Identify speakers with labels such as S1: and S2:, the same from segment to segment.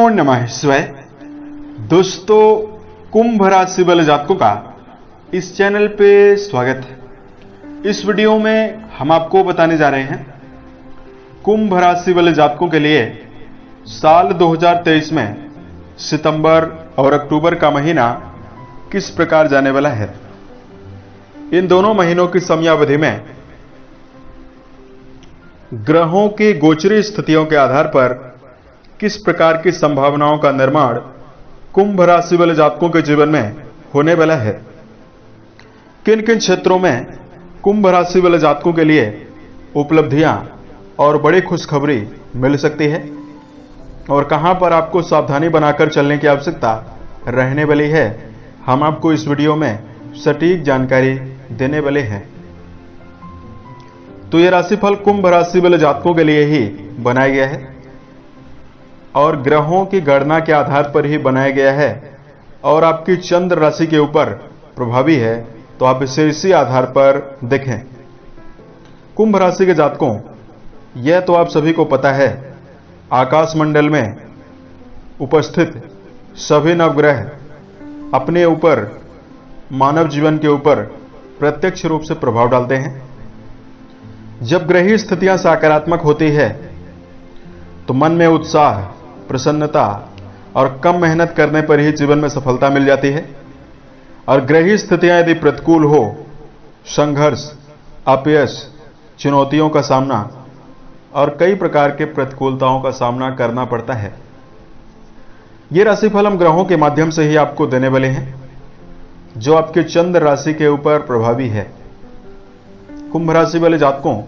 S1: नमो नमः शिवाय। दोस्तों, कुंभ राशि वाले जातकों का इस चैनल पे स्वागत है। इस वीडियो में हम आपको बताने जा रहे हैं कुंभ राशि वाले जातकों के लिए साल 2023 में सितंबर और अक्टूबर का महीना किस प्रकार जाने वाला है। इन दोनों महीनों की समयावधि में ग्रहों की गोचरी स्थितियों के आधार पर किस प्रकार की संभावनाओं का निर्माण कुंभ राशि वाले जातकों के जीवन में होने वाला है। किन किन क्षेत्रों में कुंभ राशि वाले जातकों के लिए उपलब्धियां और बड़ी खुशखबरी मिल सकती है और कहां पर आपको सावधानी बनाकर चलने की आवश्यकता रहने वाली है, हम आपको इस वीडियो में सटीक जानकारी देने वाले हैं। तो यह राशिफल कुंभ राशि वाले जातकों के लिए ही बनाया गया है और ग्रहों की गणना के आधार पर ही बनाया गया है और आपकी चंद्र राशि के ऊपर प्रभावी है, तो आप इसे इसी आधार पर देखें। कुंभ राशि के जातकों, यह तो आप सभी को पता है, आकाश मंडल में उपस्थित सभी नवग्रह अपने ऊपर, मानव जीवन के ऊपर प्रत्यक्ष रूप से प्रभाव डालते हैं। जब ग्रही स्थितियां सकारात्मक होती है तो मन में उत्साह, प्रसन्नता और कम मेहनत करने पर ही जीवन में सफलता मिल जाती है। और ग्रही स्थितियां यदि प्रतिकूल हो, संघर्ष, अपयश, चुनौतियों का सामना और कई प्रकार के प्रतिकूलताओं का सामना करना पड़ता है। ये राशिफल हम ग्रहों के माध्यम से ही आपको देने वाले हैं जो आपके चंद्र राशि के ऊपर प्रभावी है। कुंभ राशि वाले जातकों,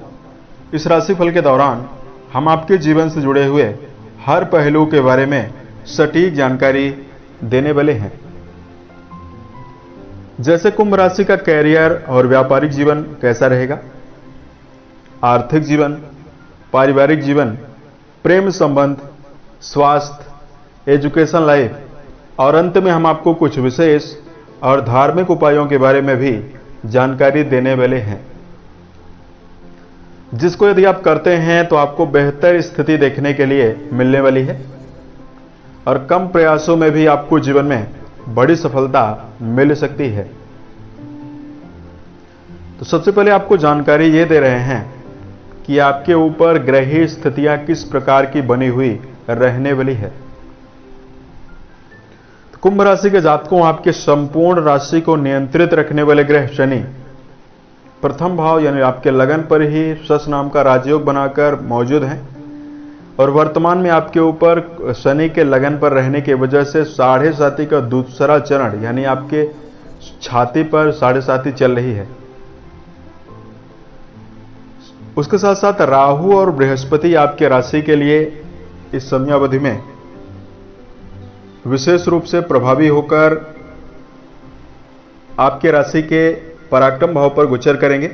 S1: इस राशिफल के दौरान हम आपके जीवन से जुड़े हुए हर पहलू के बारे में सटीक जानकारी देने वाले हैं। जैसे कुंभ राशि का कैरियर और व्यापारिक जीवन कैसा रहेगा, आर्थिक जीवन, पारिवारिक जीवन, प्रेम संबंध, स्वास्थ्य, एजुकेशन लाइफ और अंत में हम आपको कुछ विशेष और धार्मिक उपायों के बारे में भी जानकारी देने वाले हैं, जिसको यदि आप करते हैं तो आपको बेहतर स्थिति देखने के लिए मिलने वाली है और कम प्रयासों में भी आपको जीवन में बड़ी सफलता मिल सकती है। तो सबसे पहले आपको जानकारी ये दे रहे हैं कि आपके ऊपर ग्रही स्थितियां किस प्रकार की बनी हुई रहने वाली है। तो कुंभ राशि के जातकों, आपके संपूर्ण राशि को नियंत्रित रखने वाले ग्रह शनि प्रथम भाव यानी आपके लगन पर ही शश नाम का राजयोग बनाकर मौजूद हैं और वर्तमान में आपके ऊपर शनि के लगन पर रहने की वजह से 7.5 का दूसरा चरण यानी आपके छाती पर 7.5 चल रही है। उसके साथ साथ राहु और बृहस्पति आपके राशि के लिए इस समयावधि में विशेष रूप से प्रभावी होकर आपके राशि के पराक्रम भाव पर गोचर करेंगे।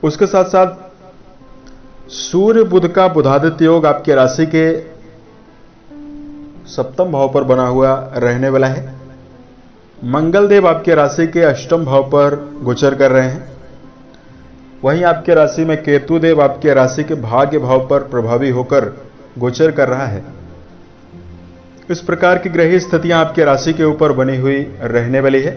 S1: उसके साथ साथ सूर्य बुध का बुधादित्य योग आपके राशि के सप्तम भाव पर बना हुआ रहने वाला है। मंगल देव आपके राशि के अष्टम भाव पर गोचर कर रहे हैं। वहीं आपके राशि में केतु देव आपके राशि के भाग्य भाव पर प्रभावी होकर गोचर कर रहा है। इस प्रकार की ग्रही स्थितियां आपके राशि के ऊपर बनी हुई रहने वाली है।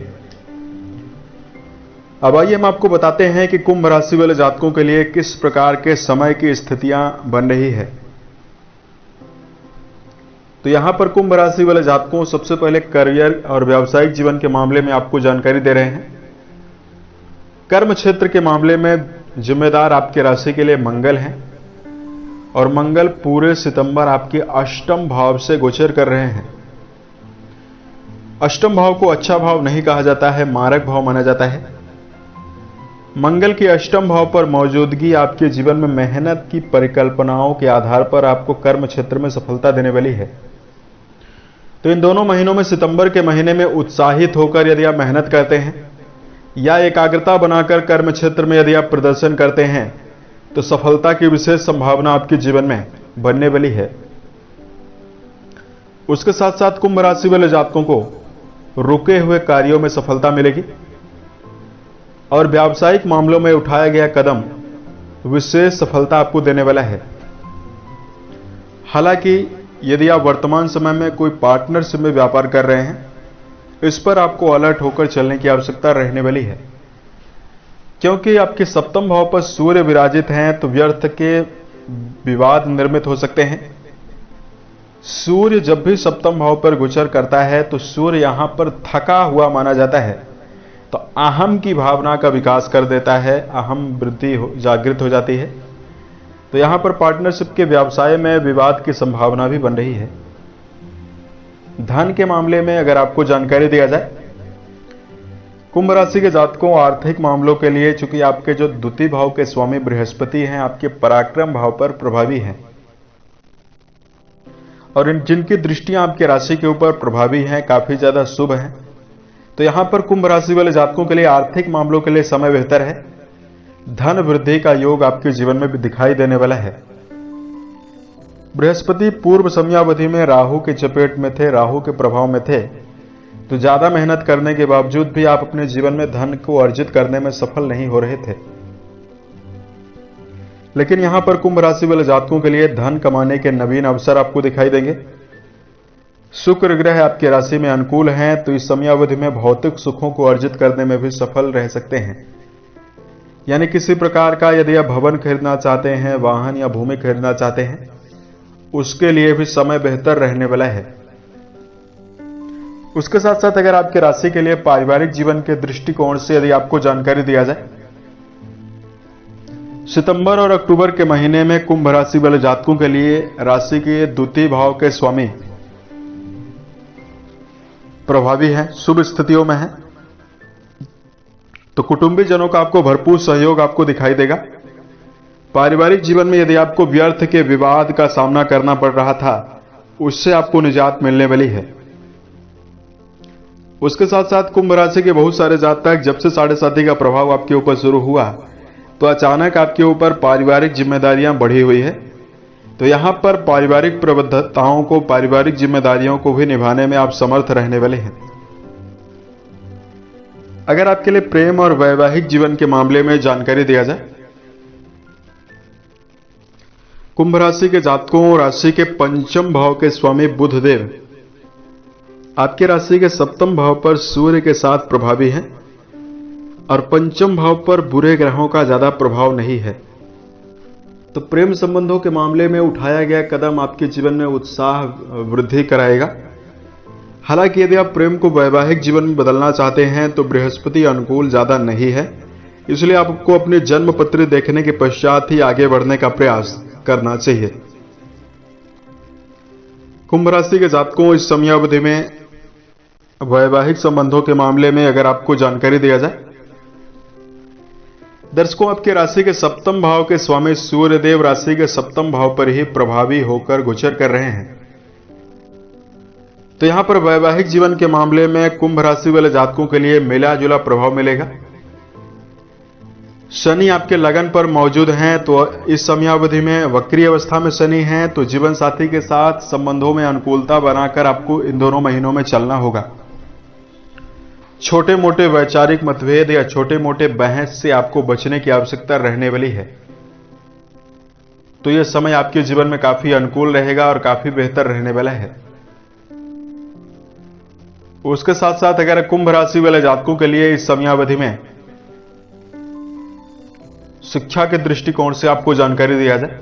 S1: अब आइए हम आपको बताते हैं कि कुंभ राशि वाले जातकों के लिए किस प्रकार के समय की स्थितियां बन रही है। तो यहां पर कुंभ राशि वाले जातकों, सबसे पहले करियर और व्यावसायिक जीवन के मामले में आपको जानकारी दे रहे हैं। कर्म क्षेत्र के मामले में जिम्मेदार आपके राशि के लिए मंगल हैं और मंगल पूरे सितंबर आपके अष्टम भाव से गोचर कर रहे हैं। अष्टम भाव को अच्छा भाव नहीं कहा जाता है, मारक भाव माना जाता है। मंगल के अष्टम भाव पर मौजूदगी आपके जीवन में मेहनत की परिकल्पनाओं के आधार पर आपको कर्म क्षेत्र में सफलता देने वाली है। तो इन दोनों महीनों में, सितंबर के महीने में उत्साहित होकर यदि आप मेहनत करते हैं या एकाग्रता बनाकर कर्म क्षेत्र में यदि आप प्रदर्शन करते हैं तो सफलता की विशेष संभावना आपके जीवन में बनने वाली है। उसके साथ साथ कुंभ राशि वाले जातकों को रुके हुए कार्यों में सफलता मिलेगी और व्यावसायिक मामलों में उठाया गया कदम विशेष सफलता आपको देने वाला है। हालांकि यदि आप वर्तमान समय में कोई पार्टनरशिप में व्यापार कर रहे हैं, इस पर आपको अलर्ट होकर चलने की आवश्यकता रहने वाली है, क्योंकि आपके सप्तम भाव पर सूर्य विराजित हैं तो व्यर्थ के विवाद निर्मित हो सकते हैं। सूर्य जब भी सप्तम भाव पर गोचर करता है तो सूर्य यहां पर थका हुआ माना जाता है, तो अहम की भावना का विकास कर देता है, अहम वृद्धि जागृत हो जाती है। तो यहां पर पार्टनरशिप के व्यवसाय में विवाद की संभावना भी बन रही है। धन के मामले में अगर आपको जानकारी दिया जाए, कुंभ राशि के जातकों आर्थिक मामलों के लिए, चूंकि आपके जो द्वितीय भाव के स्वामी बृहस्पति हैं आपके पराक्रम भाव पर प्रभावी हैं और जिनकी दृष्टियां आपके राशि के ऊपर प्रभावी हैं, काफी ज्यादा शुभ हैं, तो यहां पर कुंभ राशि वाले जातकों के लिए आर्थिक मामलों के लिए समय बेहतर है। धन वृद्धि का योग आपके जीवन में भी दिखाई देने वाला है। बृहस्पति पूर्व समयावधि में राहु के चपेट में थे, राहु के प्रभाव में थे, तो ज्यादा मेहनत करने के बावजूद भी आप अपने जीवन में धन को अर्जित करने में सफल नहीं हो रहे थे। लेकिन यहां पर कुंभ राशि वाले जातकों के लिए धन कमाने के नवीन अवसर आपको दिखाई देंगे। शुक्र ग्रह आपकी राशि में अनुकूल हैं, तो इस समयावधि में भौतिक सुखों को अर्जित करने में भी सफल रह सकते हैं। यानी किसी प्रकार का यदि आप भवन खरीदना चाहते हैं, वाहन या भूमि खरीदना चाहते हैं, उसके लिए भी समय बेहतर रहने वाला है। उसके साथ साथ अगर आपके राशि के लिए पारिवारिक जीवन के दृष्टिकोण से यदि आपको जानकारी दिया जाए, सितंबर और अक्टूबर के महीने में कुंभ राशि वाले जातकों के लिए राशि के द्वितीय भाव के स्वामी प्रभावी हैं, शुभ स्थितियों में हैं, तो कुटुंबी जनों का आपको भरपूर सहयोग आपको दिखाई देगा। पारिवारिक जीवन में यदि आपको व्यर्थ के विवाद का सामना करना पड़ रहा था, उससे आपको निजात मिलने वाली है। उसके साथ साथ कुंभ राशि के बहुत सारे जातक जब से 7.5 का प्रभाव आपके ऊपर शुरू हुआ, तो अचानक आपके ऊपर पारिवारिक जिम्मेदारियां बढ़ी हुई है। तो यहां पर पारिवारिक प्रतिबद्धताओं को, पारिवारिक जिम्मेदारियों को भी निभाने में आप समर्थ रहने वाले हैं। अगर आपके लिए प्रेम और वैवाहिक जीवन के मामले में जानकारी दिया जाए, कुंभ राशि के जातकों राशि के पंचम भाव के स्वामी बुधदेव आपके राशि के सप्तम भाव पर सूर्य के साथ प्रभावी हैं और पंचम भाव पर बुरे ग्रहों का ज्यादा प्रभाव नहीं है। तो प्रेम संबंधों के मामले में उठाया गया कदम आपके जीवन में उत्साह वृद्धि कराएगा। हालांकि यदि आप प्रेम को वैवाहिक जीवन में बदलना चाहते हैं तो बृहस्पति अनुकूल ज्यादा नहीं है, इसलिए आपको अपने जन्म पत्र देखने के पश्चात ही आगे बढ़ने का प्रयास करना चाहिए। कुंभ राशि के जातकों इस समयावधि में वैवाहिक संबंधों के मामले में अगर आपको जानकारी दिया जाए, दर्शकों आपके राशि के सप्तम भाव के स्वामी सूर्यदेव राशि के सप्तम भाव पर ही प्रभावी होकर गोचर कर रहे हैं। तो यहां पर वैवाहिक जीवन के मामले में कुंभ राशि वाले जातकों के लिए मिला जुला प्रभाव मिलेगा। शनि आपके लगन पर मौजूद हैं, तो इस समयावधि में वक्री अवस्था में शनि हैं, तो जीवन साथी के साथ संबंधों में अनुकूलता बनाकर आपको इन दोनों महीनों में चलना होगा। छोटे मोटे वैचारिक मतभेद या छोटे मोटे बहस से आपको बचने की आवश्यकता रहने वाली है। तो यह समय आपके जीवन में काफी अनुकूल रहेगा और काफी बेहतर रहने वाला है। उसके साथ साथ अगर कुंभ राशि वाले जातकों के लिए इस समयावधि में शिक्षा के दृष्टिकोण से आपको जानकारी दिया जाए,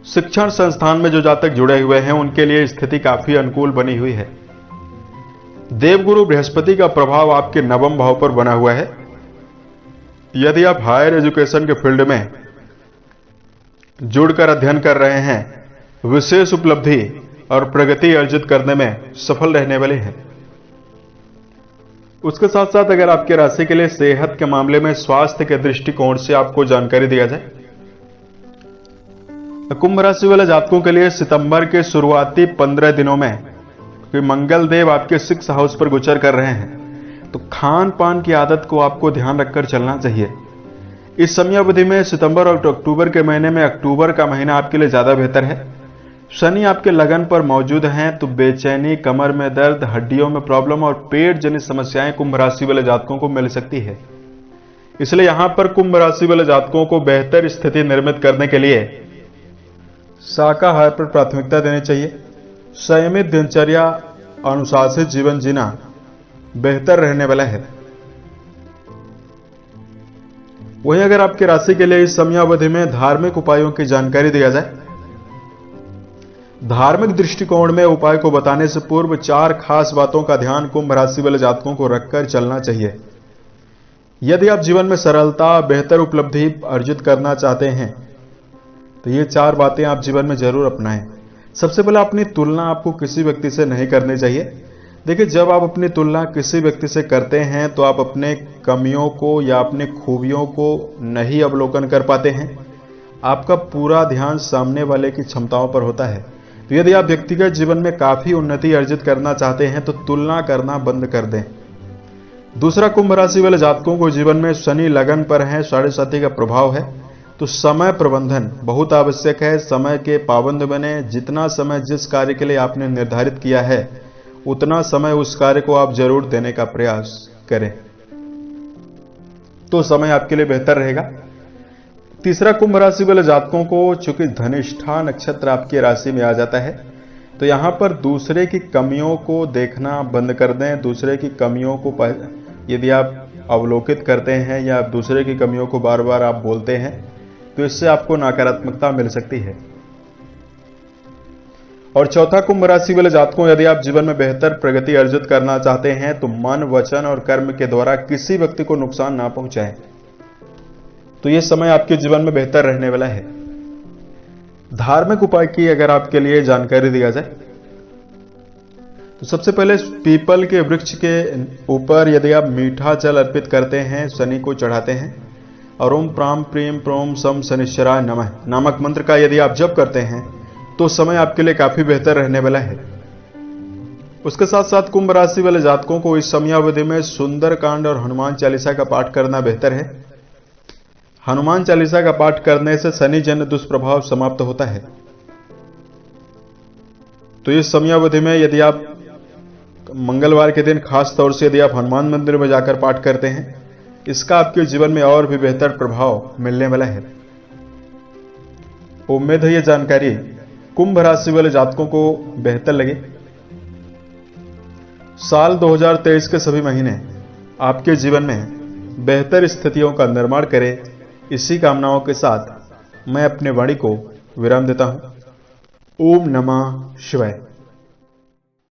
S1: शिक्षण संस्थान में जो जातक जुड़े हुए हैं उनके लिए स्थिति काफी अनुकूल बनी हुई है। देवगुरु बृहस्पति का प्रभाव आपके नवम भाव पर बना हुआ है। यदि आप हायर एजुकेशन के फील्ड में जुड़कर अध्ययन कर रहे हैं, विशेष उपलब्धि और प्रगति अर्जित करने में सफल रहने वाले हैं। उसके साथ साथ अगर आपके राशि के लिए सेहत के मामले में स्वास्थ्य के दृष्टिकोण से आपको जानकारी दिया जाए, कुंभ राशि वाले जातकों के लिए सितंबर के शुरुआती 15 दिनों में मंगल देव आपके 6 हाउस पर गोचर कर रहे हैं, तो खान पान की आदत को आपको ध्यान रखकर चलना चाहिए। इस समयावधि में सितंबर और अक्टूबर के महीने में अक्टूबर का महीना आपके लिए ज्यादा बेहतर है। शनि आपके लगन पर मौजूद हैं, तो बेचैनी, कमर में दर्द, हड्डियों में प्रॉब्लम और पेट जनित समस्याएं कुंभ राशि वाले जातकों को मिल सकती है। इसलिए यहां पर कुंभ राशि वाले जातकों को बेहतर स्थिति निर्मित करने के लिए शाकाहार पर प्राथमिकता देनी चाहिए। संयमित दिनचर्या, अनुशासित जीवन जीना बेहतर रहने वाला है। वहीं अगर आपकी राशि के लिए इस समयावधि में धार्मिक उपायों की जानकारी दिया जाए, धार्मिक दृष्टिकोण में उपाय को बताने से पूर्व 4 खास बातों का ध्यान कुंभ राशि वाले जातकों को रखकर चलना चाहिए। यदि आप जीवन में सरलता, बेहतर उपलब्धि अर्जित करना चाहते हैं तो ये 4 बातें आप जीवन में जरूर अपनाएं। सबसे पहले अपनी तुलना आपको किसी व्यक्ति से नहीं करनी चाहिए। देखिए, जब आप अपनी तुलना किसी व्यक्ति से करते हैं तो आप अपने कमियों को या अपने खूबियों को नहीं अवलोकन कर पाते हैं। आपका पूरा ध्यान सामने वाले की क्षमताओं पर होता है। तो यदि आप व्यक्तिगत जीवन में काफी उन्नति अर्जित करना चाहते हैं तो तुलना करना बंद कर दें। दूसरा, कुंभ राशि वाले जातकों को जीवन में शनि लगन पर है, 7.5 का प्रभाव है, तो समय प्रबंधन बहुत आवश्यक है। समय के पाबंद बने। जितना समय जिस कार्य के लिए आपने निर्धारित किया है उतना समय उस कार्य को आप जरूर देने का प्रयास करें, तो समय आपके लिए बेहतर रहेगा। तीसरा, कुंभ राशि वाले जातकों को चूंकि धनिष्ठा नक्षत्र आपकी राशि में आ जाता है तो यहां पर दूसरे की कमियों को देखना बंद कर दें। दूसरे की कमियों को यदि आप अवलोकित करते हैं या दूसरे की कमियों को बार बार आप बोलते हैं तो इससे आपको नकारात्मकता मिल सकती है। और चौथा, कुंभ राशि वाले जातकों, यदि आप जीवन में बेहतर प्रगति अर्जित करना चाहते हैं तो मन, वचन और कर्म के द्वारा किसी व्यक्ति को नुकसान ना पहुंचाएं, तो यह समय आपके जीवन में बेहतर रहने वाला है। धार्मिक उपाय की अगर आपके लिए जानकारी दिया जाए तो सबसे पहले पीपल के वृक्ष के ऊपर यदि आप मीठा जल अर्पित करते हैं, शनि को चढ़ाते हैं और ओम प्राम प्रीम प्रोम सम शनिश्चराय नमः नामक मंत्र का यदि आप जप करते हैं तो समय आपके लिए काफी बेहतर रहने वाला है। उसके साथ साथ कुंभ राशि वाले जातकों को इस समयावधि में सुंदरकांड और हनुमान चालीसा का पाठ करना बेहतर है। हनुमान चालीसा का पाठ करने से शनि जन्य दुष्प्रभाव समाप्त होता है। तो इस समयावधि में यदि आप मंगलवार के दिन खास तौर से यदि आप हनुमान मंदिर में जाकर पाठ करते हैं, इसका आपके जीवन में और भी बेहतर प्रभाव मिलने वाला है। उम्मीद है यह जानकारी कुंभ राशि वाले जातकों को बेहतर लगे। साल 2023 के सभी महीने आपके जीवन में बेहतर स्थितियों का निर्माण करें, इसी कामनाओं के साथ मैं अपने वाणी को विराम देता हूं। ओम नमः शिवाय।